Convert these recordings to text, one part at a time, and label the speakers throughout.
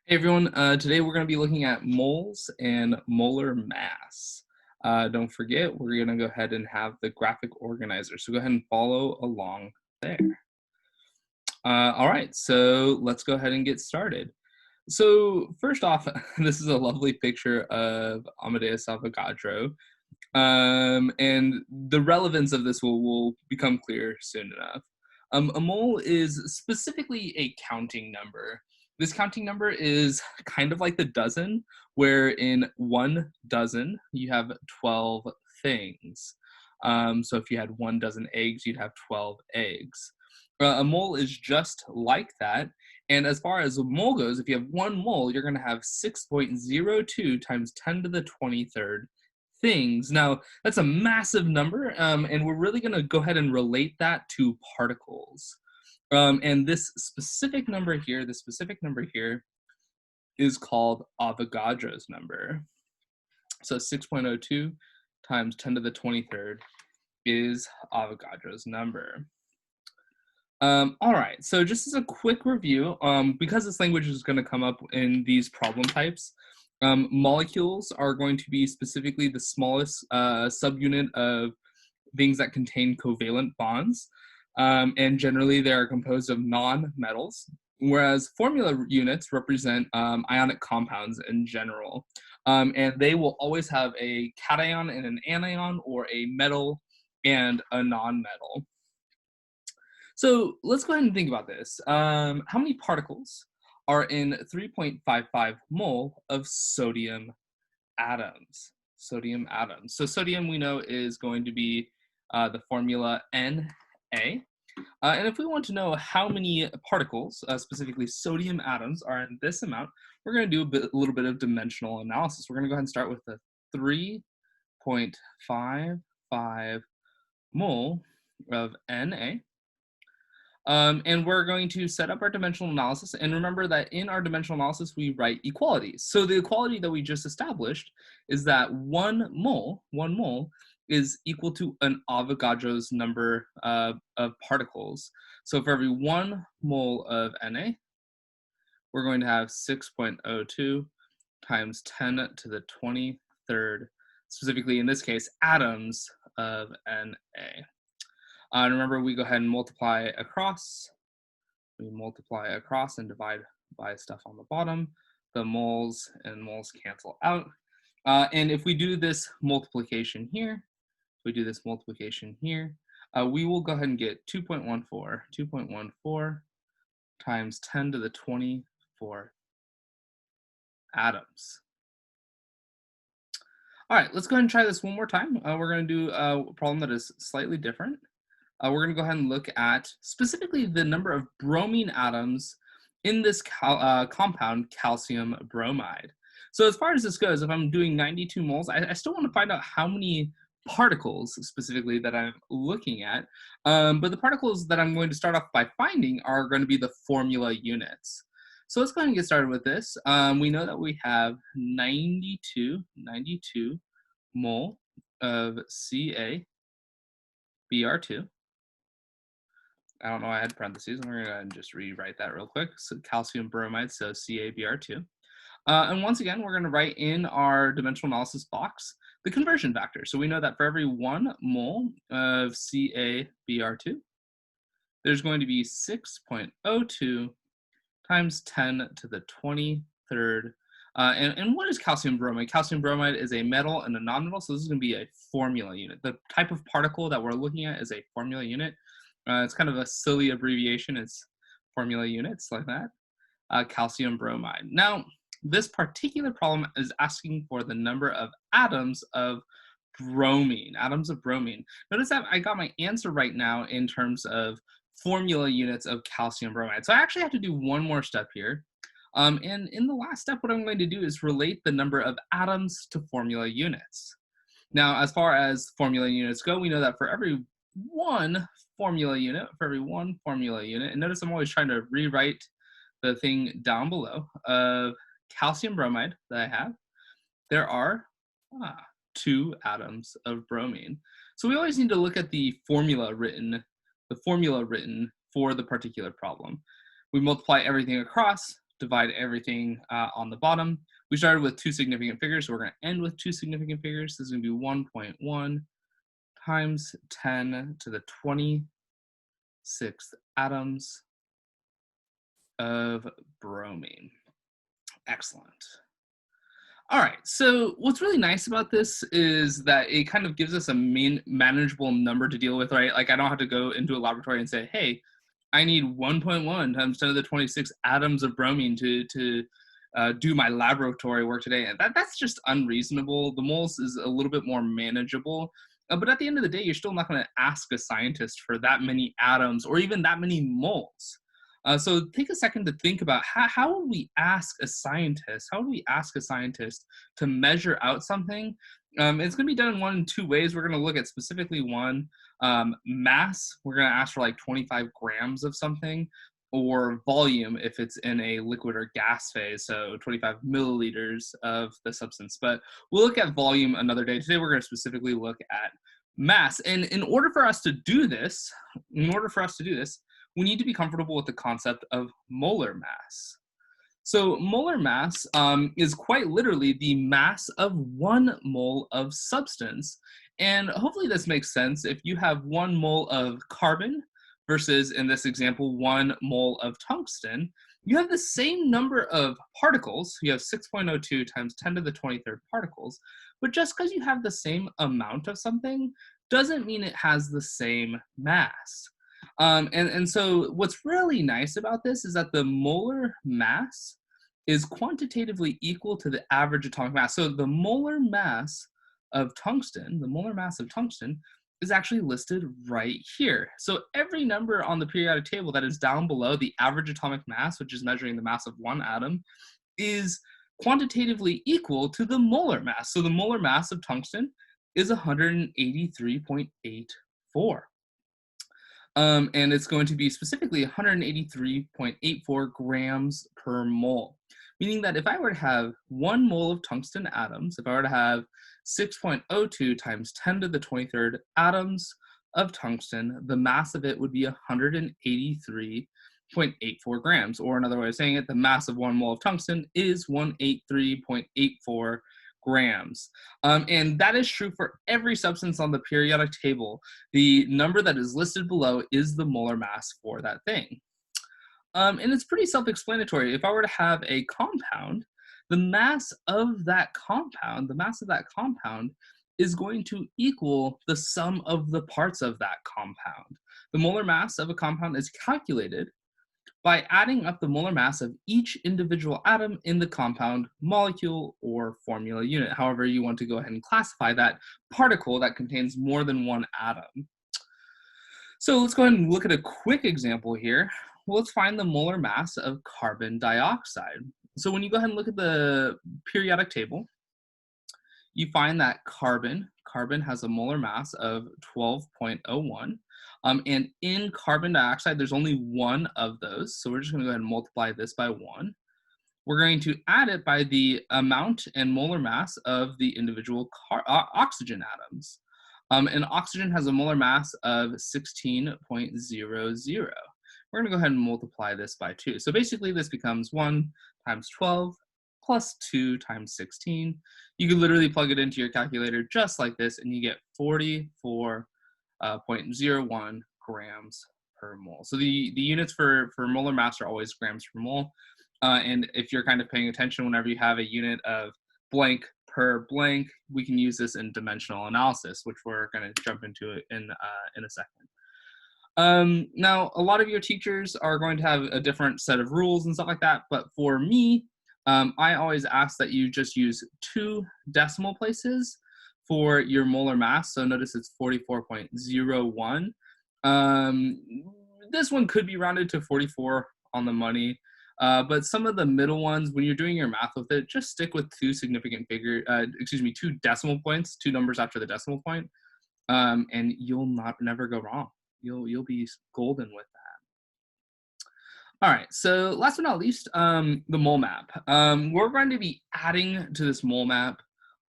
Speaker 1: Hey everyone, today we're going to be looking at moles and molar mass. Don't forget, we're going to go ahead and have the graphic organizer. So go ahead and follow along there. All right, so let's go ahead and get started. So first off, this is a lovely picture of Amadeus Avogadro. And the relevance of this will become clear soon enough. A mole is specifically a counting number. This counting number is kind of like the dozen, where in one dozen you have 12 things. So if you had 1 dozen eggs, you'd have 12 eggs. A mole is just like that. And as far as a mole goes, if you have one mole, you're going to have 6.02 times 10 to the 23rd things. Now, that's a massive number, and we're really going to go ahead and relate that to particles. And this specific number here is called Avogadro's number. So 6.02 times 10 to the 23rd is Avogadro's number. All right, so just as a quick review, because this language is going to come up in these problem types, molecules are going to be specifically the smallest subunit of things that contain covalent bonds, and generally they are composed of non-metals, whereas formula units represent ionic compounds in general, and they will always have a cation and an anion, or a metal and a non-metal. So let's go ahead and think about this. How many particles are in 3.55 mole of sodium atoms? Sodium atoms. So sodium we know is going to be the formula Na. And if we want to know how many particles, specifically sodium atoms, are in this amount, we're going to do a little bit of dimensional analysis. We're going to go ahead and start with the 3.55 mole of Na. And we're going to set up our dimensional analysis. And remember that in our dimensional analysis, we write equalities. So the equality that we just established is that one mole is equal to an Avogadro's number of particles. So for every 1 mole of Na, we're going to have 6.02 times 10 to the 23rd, specifically in this case, atoms of Na. And remember, we go ahead and multiply across. We multiply across and divide by stuff on the bottom. The moles and moles cancel out. And if we do this multiplication here, we will go ahead and get 2.14 times 10 to the 24 atoms. All right, let's go ahead and try this one more time. We're going to do a problem that is slightly different. We're going to go ahead and look at specifically the number of bromine atoms in this compound calcium bromide. So as far as this goes, if I'm doing 92 moles, I still want to find out how many particles specifically that I'm looking at. But the particles that I'm going to start off by finding are going to be the formula units. So let's go ahead and get started with this. We know that we have 92 mole of CaBr2. I don't know, I had parentheses. I'm going to go ahead and just rewrite that real quick. So calcium bromide, so CaBr2. And once again, we're going to write in our dimensional analysis box the conversion factor. So we know that for every 1 mole of CaBr2, there's going to be 6.02 times 10 to the 23rd. And what is calcium bromide? Calcium bromide is a metal and a non-metal, so this is going to be a formula unit. The type of particle that we're looking at is a formula unit. It's kind of a silly abbreviation. It's formula units like that. Calcium bromide. Now, this particular problem is asking for the number of atoms of bromine. Notice that I got my answer right now in terms of formula units of calcium bromide. So I actually have to do one more step here. And in the last step, what I'm going to do is relate the number of atoms to formula units. Now, as far as formula units go, we know that for every one formula unit, and notice I'm always trying to rewrite the thing down below of calcium bromide that I have, there are 2 atoms of bromine. So we always need to look at the formula written for the particular problem. We multiply everything across, divide everything on the bottom. We started with two significant figures, so we're going to end with two significant figures. This is going to be 1.1 times 10 to the 26th atoms of bromine. Excellent. All right, so what's really nice about this is that it kind of gives us a manageable number to deal with, right? Like I don't have to go into a laboratory and say, hey, I need 1.1 times 10 to the 26 atoms of bromine to do my laboratory work today. And that's just unreasonable. The moles is a little bit more manageable. But at the end of the day, you're still not going to ask a scientist for that many atoms or even that many moles. So take a second to think about how would we ask a scientist? How would we ask a scientist to measure out something? It's going to be done in one in two ways. We're going to look at specifically one, mass. We're going to ask for like 25 grams of something, or volume if it's in a liquid or gas phase, so 25 milliliters of the substance. But we'll look at volume another day. Today we're going to specifically look at mass. And in order for us to do this, we need to be comfortable with the concept of molar mass. So molar mass is quite literally the mass of 1 mole of substance. And hopefully this makes sense. If you have 1 mole of carbon versus, in this example, 1 mole of tungsten, you have the same number of particles. You have 6.02 times 10 to the 23rd particles. But just because you have the same amount of something doesn't mean it has the same mass. And so what's really nice about this is that the molar mass is quantitatively equal to the average atomic mass. So the molar mass of tungsten, is actually listed right here. So every number on the periodic table that is down below the average atomic mass, which is measuring the mass of one atom, is quantitatively equal to the molar mass. So the molar mass of tungsten is 183.84. And it's going to be specifically 183.84 grams per mole. Meaning that if I were to have 1 mole of tungsten atoms, if I were to have 6.02 times 10 to the 23rd atoms of tungsten, the mass of it would be 183.84 grams. Or another way of saying it, the mass of 1 mole of tungsten is 183.84 grams. And that is true for every substance on the periodic table. The number that is listed below is the molar mass for that thing. And it's pretty self-explanatory. If I were to have a compound, the mass of that compound is going to equal the sum of the parts of that compound. The molar mass of a compound is calculated by adding up the molar mass of each individual atom in the compound, molecule, or formula unit, however you want to go ahead and classify that particle that contains more than one atom. So let's go ahead and look at a quick example here. Well, let's find the molar mass of carbon dioxide. So when you go ahead and look at the periodic table, you find that carbon has a molar mass of 12.01. And in carbon dioxide, there's only one of those. So we're just going to go ahead and multiply this by 1. We're going to add it by the amount and molar mass of the individual oxygen atoms. And oxygen has a molar mass of 16.00. We're going to go ahead and multiply this by 2. So basically this becomes 1 times 12 plus 2 times 16. You can literally plug it into your calculator just like this, and you get 44.01 grams per mole. So the units for molar mass are always grams per mole. And if you're kind of paying attention, whenever you have a unit of blank per blank, we can use this in dimensional analysis, which we're going to jump into it in a second. Now, a lot of your teachers are going to have a different set of rules and stuff like that, but for me, I always ask that you just use 2 decimal places for your molar mass. So notice it's 44.01. This one could be rounded to 44 on the money, but some of the middle ones, when you're doing your math with it, just stick with 2 2 decimal points, 2 numbers after the decimal point, and you'll never go wrong. You'll be golden with that. All right, so last but not least, the mole map. We're going to be adding to this mole map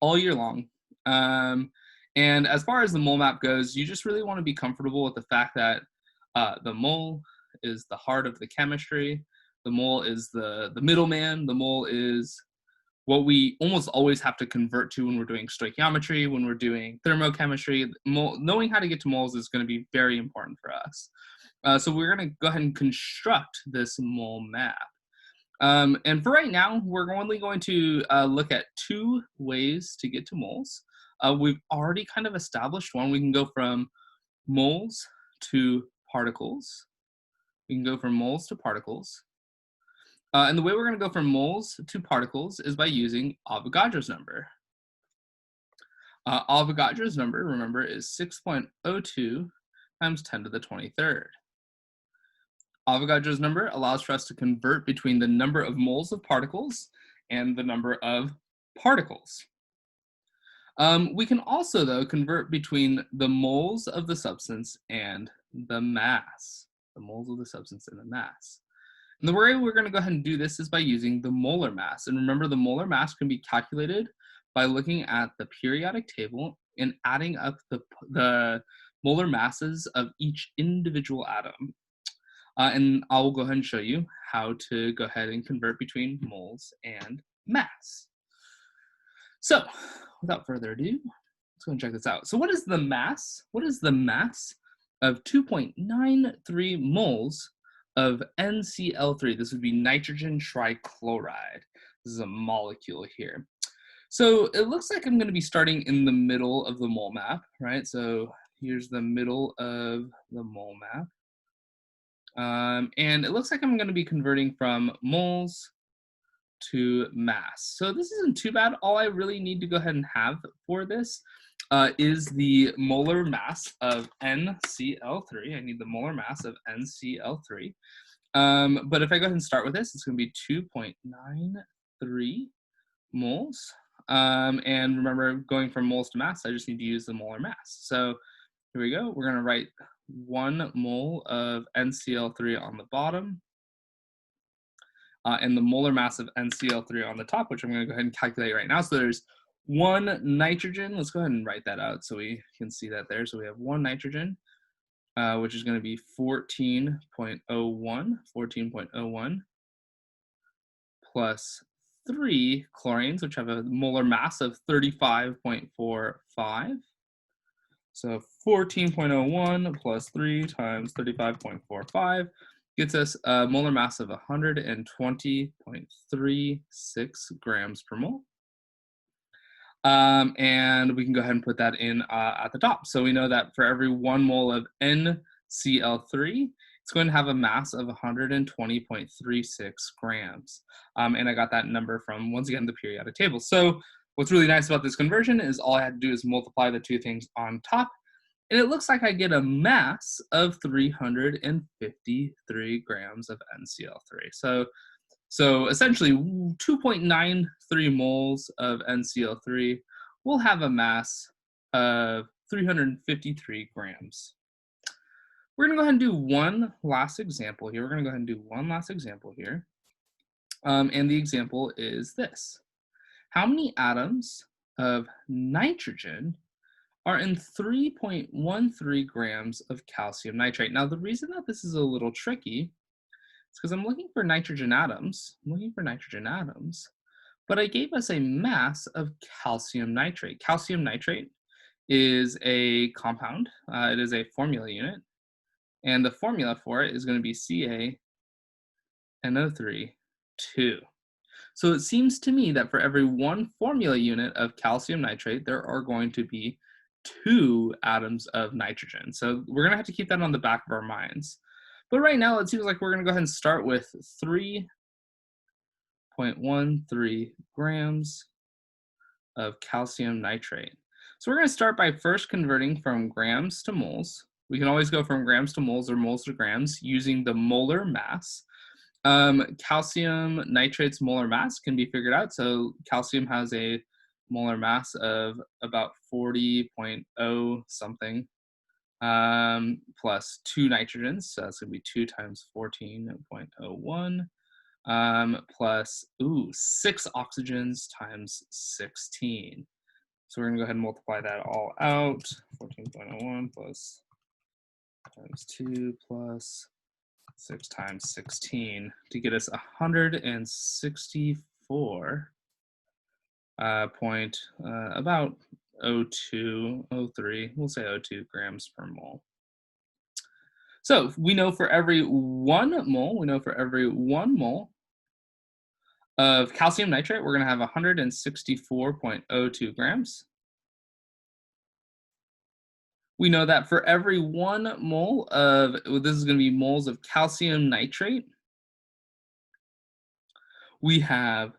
Speaker 1: all year long. And as far as the mole map goes, you just really want to be comfortable with the fact that the mole is the heart of the chemistry. The mole is the middleman. The mole is what we almost always have to convert to when we're doing stoichiometry, when we're doing thermochemistry. Knowing how to get to moles is going to be very important for us. So we're going to go ahead and construct this mole map. And for right now, we're only going to look at two ways to get to moles. We've already kind of established one. We can go from moles to particles. We can go from moles to particles. And the way we're going to go from moles to particles is by using Avogadro's number. Avogadro's number, remember, is 6.02 times 10 to the 23rd. Avogadro's number allows for us to convert between the number of moles of particles and the number of particles. We can also, though, convert between the moles of the substance and the mass. The moles of the substance and the mass. And the way we're going to go ahead and do this is by using the molar mass. And remember, the molar mass can be calculated by looking at the periodic table and adding up the molar masses of each individual atom. And I will go ahead and show you how to go ahead and convert between moles and mass. So, without further ado, let's go and check this out. So what is the mass? What is the mass of 2.93 moles of NCl3? This would be nitrogen trichloride. This is a molecule here. So it looks like I'm going to be starting in the middle of the mole map, right? So here's the middle of the mole map. And it looks like I'm going to be converting from moles to mass. So this isn't too bad. All I really need to go ahead and have for this is the molar mass of NCl3. I need the molar mass of NCl3. But if I go ahead and start with this, it's going to be 2.93 moles. And remember, going from moles to mass, I just need to use the molar mass. So here we go. We're going to write 1 mole of NCl3 on the bottom, and the molar mass of NCl3 on the top, which I'm going to go ahead and calculate right now. So there's 1 nitrogen. Let's go ahead and write that out so we can see that there. So we have 1 nitrogen, which is going to be 14.01, plus 3 chlorines, which have a molar mass of 35.45. So 14.01 plus 3 times 35.45 gets us a molar mass of 120.36 grams per mole. And we can go ahead and put that in at the top. So we know that for every 1 mole of NCl3, it's going to have a mass of 120.36 grams. And I got that number from, once again, the periodic table. So what's really nice about this conversion is all I had to do is multiply the two things on top, and it looks like I get a mass of 353 grams of NCl3. So essentially 2.93 moles of NCl3 will have a mass of 353 grams. We're going to go ahead and do one last example here. And the example is this. How many atoms of nitrogen are in 3.13 grams of calcium nitrate? Now, the reason that this is a little tricky is because I'm looking for nitrogen atoms. But I gave us a mass of calcium nitrate. Calcium nitrate is a compound. It is a formula unit. And the formula for it is going to be CaNO3 2. So it seems to me that for every 1 formula unit of calcium nitrate, there are going to be 2 atoms of nitrogen. So we're going to have to keep that on the back of our minds. But right now, it seems like we're going to go ahead and start with 3.13 grams of calcium nitrate. So we're going to start by first converting from grams to moles. We can always go from grams to moles or moles to grams using the molar mass. Calcium nitrate's molar mass can be figured out. So calcium has a molar mass of about 40.0 something, plus 2 nitrogens. So that's going to be 2 times 14.01, plus 6 oxygens times 16. So we're going to go ahead and multiply that all out. 14.01 plus times 2 plus 6 times 16 to get us 164 point about 0.02, 0.03, we'll say 0.02 grams per mole. So we know for every 1 mole, of calcium nitrate, we're going to have 164.02 grams. We know that for every 1 mole of, this is going to be moles of calcium nitrate, we have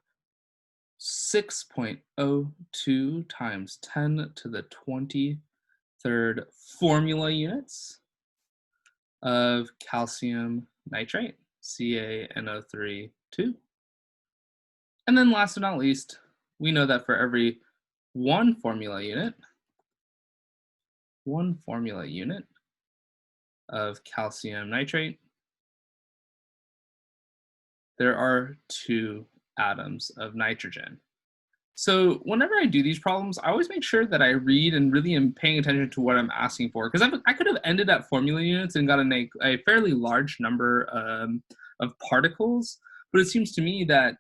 Speaker 1: 6.02 times 10 to the 23rd formula units of calcium nitrate, CaNO3 2. And then last but not least, we know that for every one formula unit of calcium nitrate, there are 2 atoms of nitrogen. So whenever I do these problems, I always make sure that I read and really am paying attention to what I'm asking for, because I could have ended at formula units and gotten a fairly large number of particles, but it seems to me that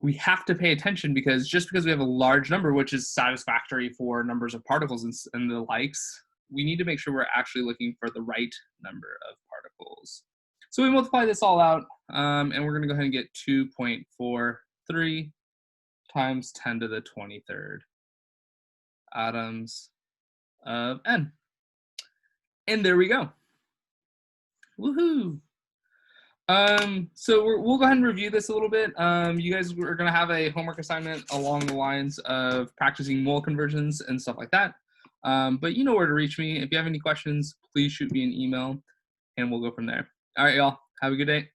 Speaker 1: we have to pay attention, because just because we have a large number, which is satisfactory for numbers of particles and the likes, we need to make sure we're actually looking for the right number of particles. So we multiply this all out, and we're going to go ahead and get 2.43 times 10 to the 23rd atoms of N. And there we go. Woohoo! So we'll go ahead and review this a little bit. You guys are going to have a homework assignment along the lines of practicing mole conversions and stuff like that. But you know where to reach me. If you have any questions, please shoot me an email, and we'll go from there. All right, y'all. Have a good day.